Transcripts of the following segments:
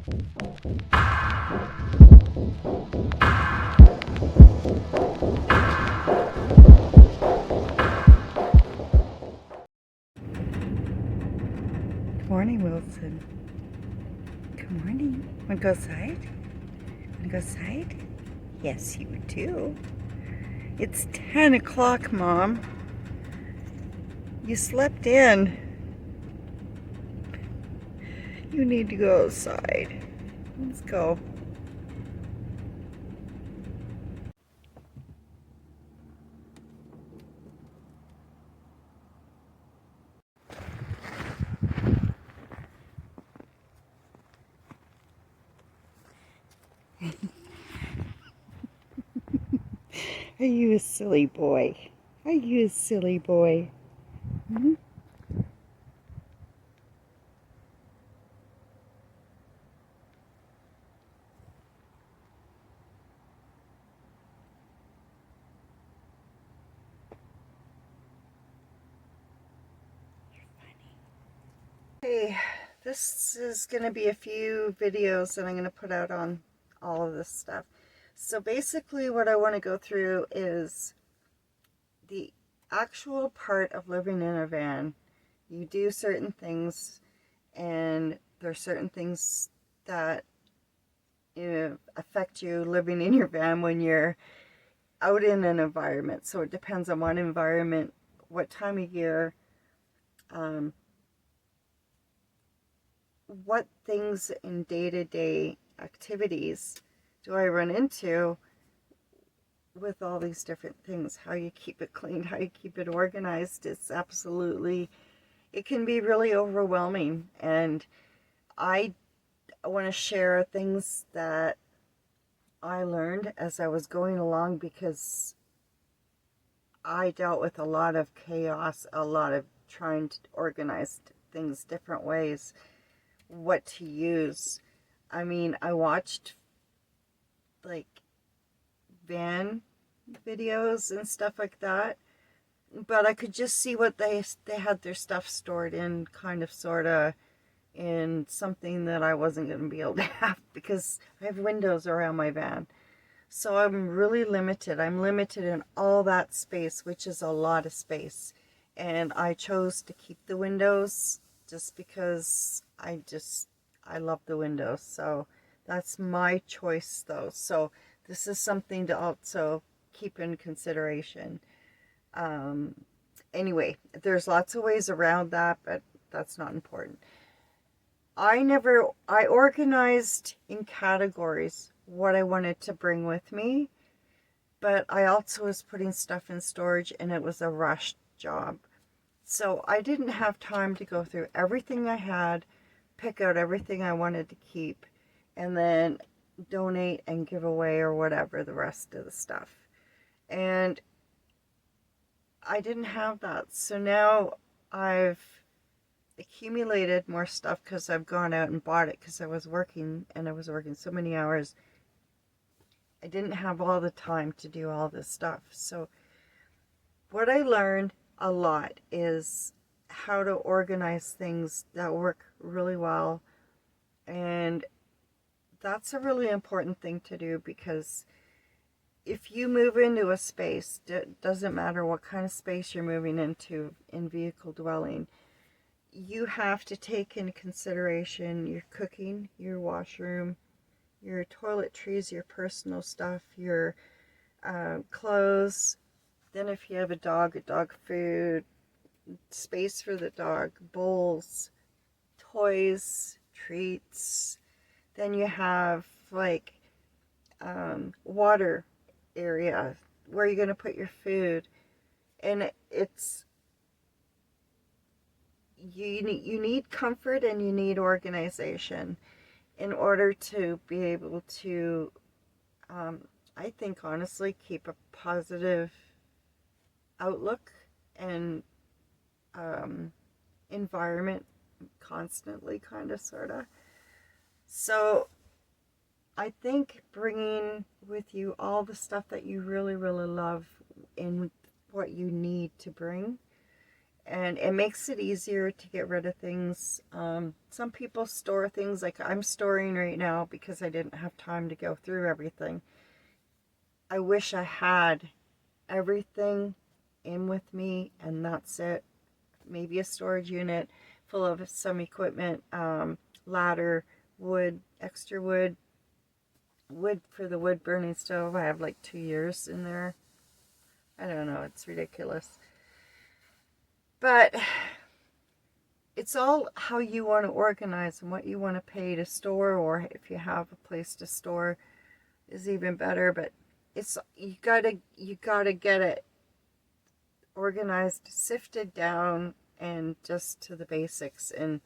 Good morning, Wilson. Good morning. Want to go outside? Want to go outside? Yes, you do. It's 10 o'clock, Mom. You slept in. You need to go outside. Let's go. Are you a silly boy? Are you a silly boy? Hmm? Hey, this is going to be a few videos that I'm going to put out on all of this stuff. So basically what I want to go through is the actual part of living in a van. You do certain things, and there are certain things that affect you living in your van when you're out in an environment. So it depends on what environment, what time of year, um, what things in day-to-day activities do I run into with all these different things. How you keep it clean, how you keep it organized. It's absolutely, it can be really overwhelming. And I want to share things that I learned as I was going along, because I dealt with a lot of chaos, a lot of trying to organize things different ways, what to use. I mean, I watched like van videos and stuff like that, but I could just see what they had their stuff stored in, kind of, sort of, in something that I wasn't going to be able to have, because I have windows around my van. So I'm really limited. I'm limited in all that space, which is a lot of space. And I chose to keep the windows just because I love the windows. So that's my choice, though. So this is something to also keep in consideration. Anyway, there's lots of ways around that, but that's not important. I organized in categories what I wanted to bring with me, but I also was putting stuff in storage, and it was a rushed job. So I didn't have time to go through everything I had, pick out everything I wanted to keep, and then donate and give away or whatever the rest of the stuff. And I didn't have that. So now I've accumulated more stuff because I've gone out and bought it, because I was working, and I was working so many hours. I didn't have all the time to do all this stuff. So what I learned a lot is how to organize things that work really well. And that's a really important thing to do, because if you move into a space, it doesn't matter what kind of space you're moving into in vehicle dwelling, you have to take into consideration your cooking, your washroom, your toiletries, your personal stuff, your clothes. Then if you have a dog food, space for the dog, bowls, toys, treats. Then you have like water area where you're going to put your food. And it's, you need comfort and you need organization in order to be able to, I think, honestly, keep a positive outlook and environment constantly, kind of, sort of. So I think bringing with you all the stuff that you really, really love and what you need to bring, and it makes it easier to get rid of things. Some people store things, like I'm storing right now because I didn't have time to go through everything. I wish I had everything in with me and that's it. Maybe a storage unit full of some equipment, ladder, wood, extra wood for the wood burning stove. I have like 2 years in there. I don't know, it's ridiculous. But it's all how you want to organize and what you want to pay to store, or if you have a place to store is even better. But it's you gotta get it organized, sifted down, and just to the basics. And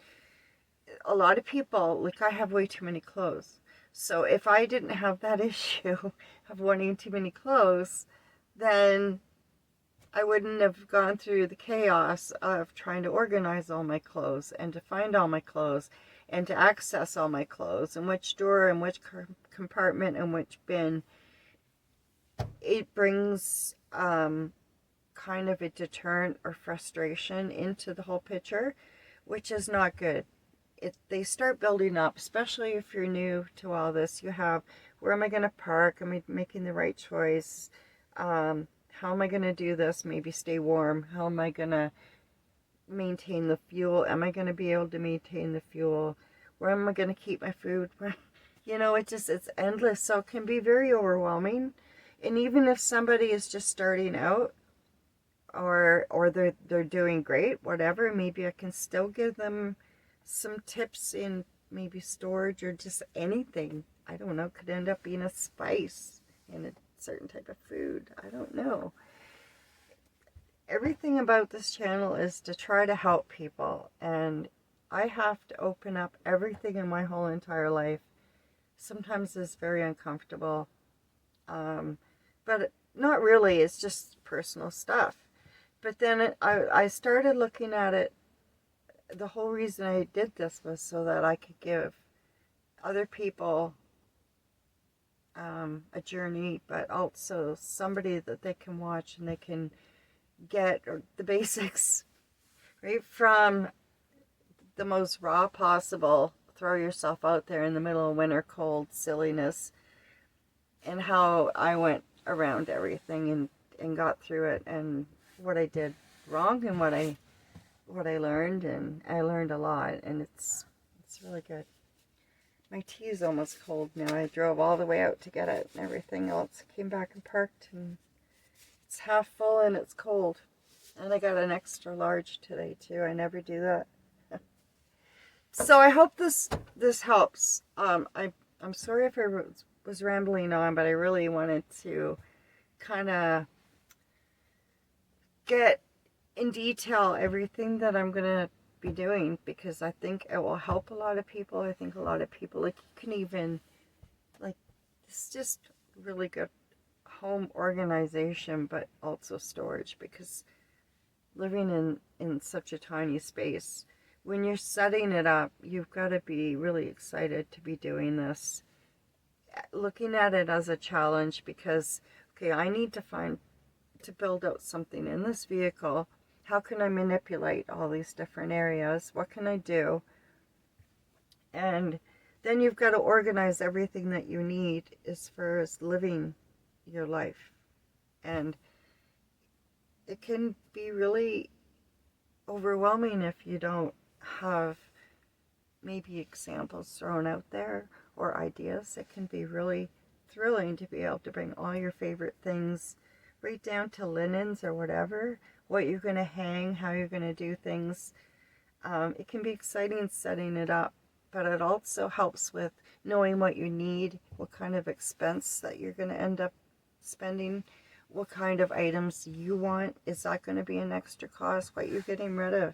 a lot of people, like, I have way too many clothes. So if I didn't have that issue of wanting too many clothes, then I wouldn't have gone through the chaos of trying to organize all my clothes and to find all my clothes and to access all my clothes and which drawer and which compartment and which bin. It brings kind of a deterrent or frustration into the whole picture, which is not good. They start building up, especially if you're new to all this. You have, where am I going to park? Am I making the right choice? How am I going to do this? Maybe stay warm. How am I going to maintain the fuel? Am I going to be able to maintain the fuel? Where am I going to keep my food? You know, it's endless. So it can be very overwhelming. And even if somebody is just starting out, or they're doing great, whatever, maybe I can still give them some tips in maybe storage or just anything. I don't know, could end up being a spice in a certain type of food. I don't know. Everything about this channel is to try to help people, and I have to open up everything in my whole entire life. Sometimes it's very uncomfortable, but not really. It's just personal stuff. But then I started looking at it. The whole reason I did this was so that I could give other people a journey, but also somebody that they can watch and they can get the basics right from the most raw possible. Throw yourself out there in the middle of winter cold silliness, and how I went around everything and got through it, and what I did wrong and what I learned, and I learned a lot, and it's really good. My tea is almost cold now. I drove all the way out to get it and everything else. Came back and parked, and it's half full and it's cold. And I got an extra large today too. I never do that. So I hope this helps. I'm sorry if I was rambling on, but I really wanted to kind of get in detail everything that I'm going to be doing, because I think it will help a lot of people. I think a lot of people, like, you can even, like, it's just really good home organization, but also storage, because living in such a tiny space, when you're setting it up, you've got to be really excited to be doing this, looking at it as a challenge, because, okay, I need to build out something in this vehicle. How can I manipulate all these different areas? What can I do? And then you've got to organize everything that you need as far as living your life. And it can be really overwhelming if you don't have maybe examples thrown out there or ideas. It can be really thrilling to be able to bring all your favorite things, right down to linens or whatever, what you're going to hang, how you're going to do things. It can be exciting setting it up, but it also helps with knowing what you need, what kind of expense that you're going to end up spending, what kind of items you want. Is that going to be an extra cost? What you're getting rid of?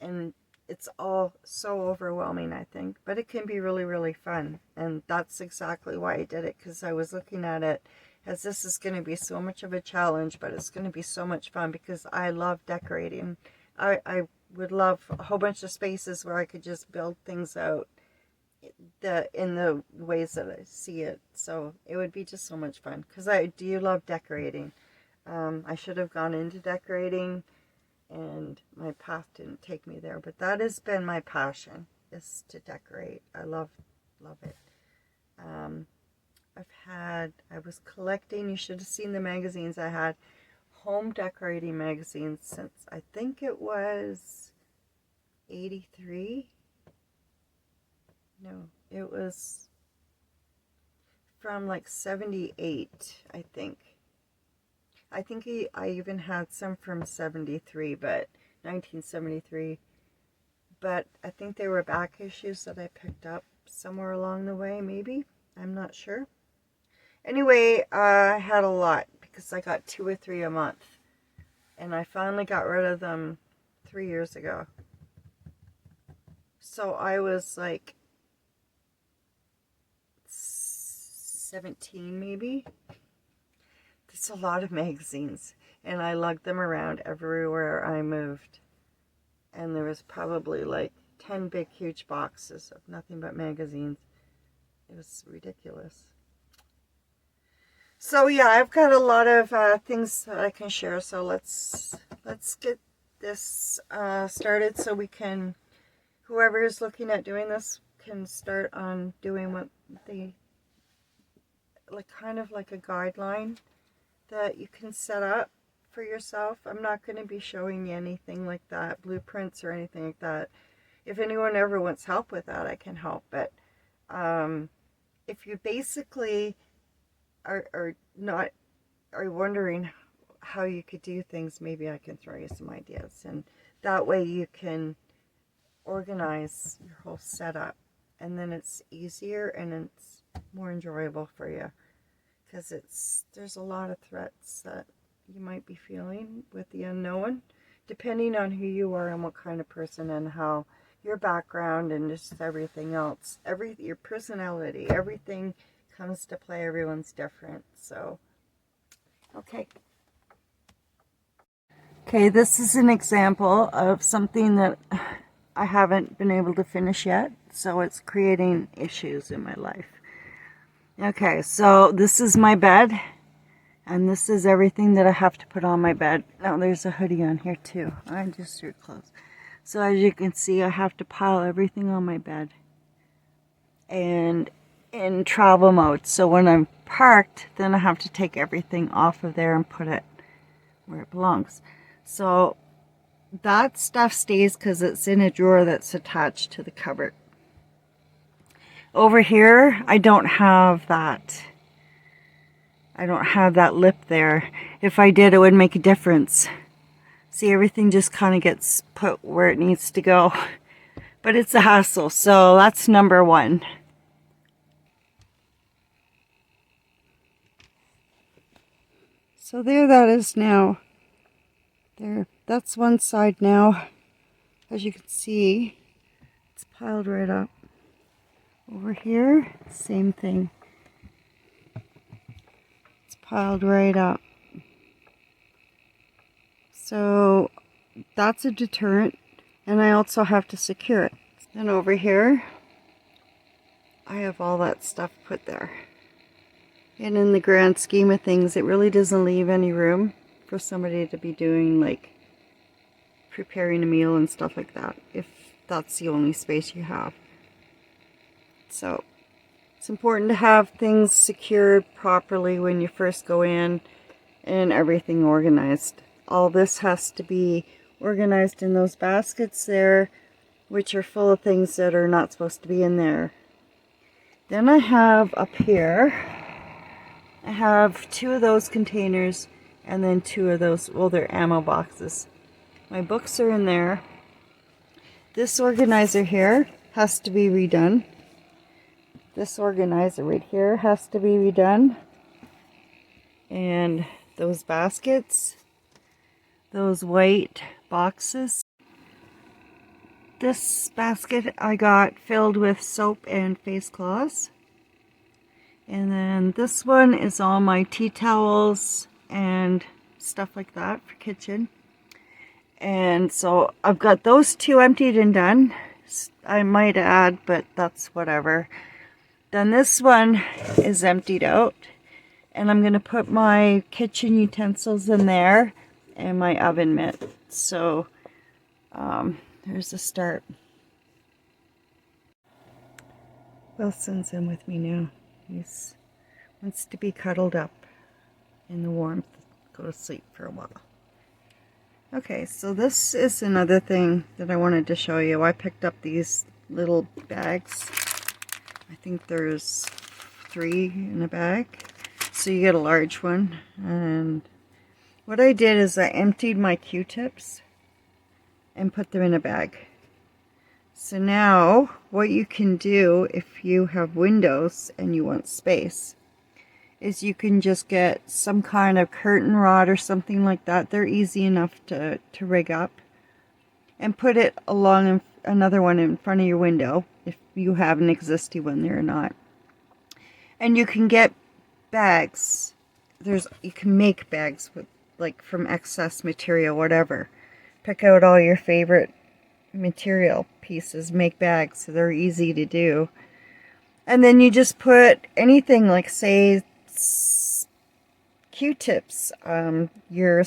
And it's all so overwhelming, I think, but it can be really, really fun. And that's exactly why I did it, because I was looking at it as this is going to be so much of a challenge, but it's going to be so much fun, because I love decorating. I would love a whole bunch of spaces where I could just build things out in the ways that I see it. So it would be just so much fun, because I do love decorating. I should have gone into decorating and my path didn't take me there. But that has been my passion, is to decorate. I love it. I was collecting, you should have seen the magazines. I had home decorating magazines since, I think it was 83. No, it was from like 78, I think. I think I even had some from 73, but 1973. But I think they were back issues that I picked up somewhere along the way, maybe. I'm not sure. Anyway, I had a lot because I got 2 or 3 a month. And I finally got rid of them 3 years ago. So I was like 17 maybe. That's a lot of magazines. And I lugged them around everywhere I moved. And there was probably like 10 big huge boxes of nothing but magazines. It was ridiculous. So yeah, I've got a lot of things that I can share. So let's get this started, so we can, whoever is looking at doing this can start on doing what they like, kind of like a guideline that you can set up for yourself. I'm not going to be showing you anything like that, blueprints or anything like that. If anyone ever wants help with that, I can help. But if you basically are wondering how you could do things, maybe I can throw you some ideas, and that way you can organize your whole setup, and then it's easier and it's more enjoyable for you, because there's a lot of threats that you might be feeling with the unknown, depending on who you are and what kind of person and how your background and just everything else, your personality, everything comes to play. Everyone's different. So okay, this is an example of something that I haven't been able to finish yet, so it's creating issues in my life. Okay, so this is my bed, and this is everything that I have to put on my bed. Now there's a hoodie on here too. I just threw it close. So as you can see, I have to pile everything on my bed and in travel mode. So when I'm parked, then I have to take everything off of there and put it where it belongs. So that stuff stays because it's in a drawer that's attached to the cupboard. Over here, I don't have that. I don't have that lip there. If I did, it would make a difference. See, everything just kind of gets put where it needs to go. But it's a hassle, so that's number one. So there that is now. There, that's one side now. As you can see, it's piled right up. Over here, same thing. It's piled right up. So that's a deterrent, and I also have to secure it. Then over here, I have all that stuff put there. And in the grand scheme of things, it really doesn't leave any room for somebody to be doing, like, preparing a meal and stuff like that, if that's the only space you have. So it's important to have things secured properly when you first go in, and everything organized. All this has to be organized in those baskets there, which are full of things that are not supposed to be in there. Then I have up here, I have 2 of those containers, and then 2 of those, well, they're ammo boxes. My books are in there. This organizer here has to be redone. This organizer right here has to be redone. And those baskets, those white boxes. This basket I got filled with soap and face cloths. And then this one is all my tea towels and stuff like that for kitchen. And so I've got those 2 emptied and done. I might add, but that's whatever. Then this one is emptied out. And I'm going to put my kitchen utensils in there and my oven mitt. So there's the start. Wilson's in with me now. He wants to be cuddled up in the warmth, go to sleep for a while. Okay, so this is another thing that I wanted to show you. I picked up these little bags. I think there's 3 in a bag. So you get a large one. And what I did is I emptied my Q-tips and put them in a bag. So now what you can do if you have windows and you want space is you can just get some kind of curtain rod or something like that. They're easy enough to rig up, and put it along another one in front of your window if you have an existing one there or not. And you can get bags. You can make bags with, like, from excess material, whatever. Pick out all your favorite material pieces, make bags, so they're easy to do. And then you just put anything, like, say, Q-tips, your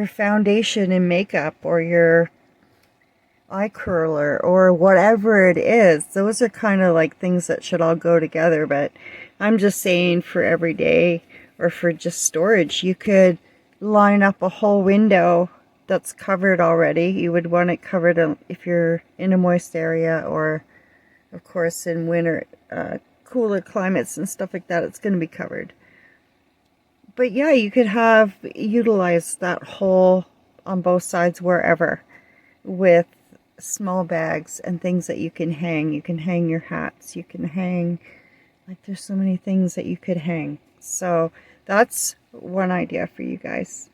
foundation and makeup, or your eye curler, or whatever it is. Those are kind of like things that should all go together, but I'm just saying for every day or for just storage, you could line up a whole window that's covered already. You would want it covered if you're in a moist area, or of course in winter, cooler climates and stuff like that, it's going to be covered. But yeah, you could utilize that hole on both sides wherever with small bags and things that you can hang. You can hang your hats, you can hang, like, there's so many things that you could hang. So that's one idea for you guys.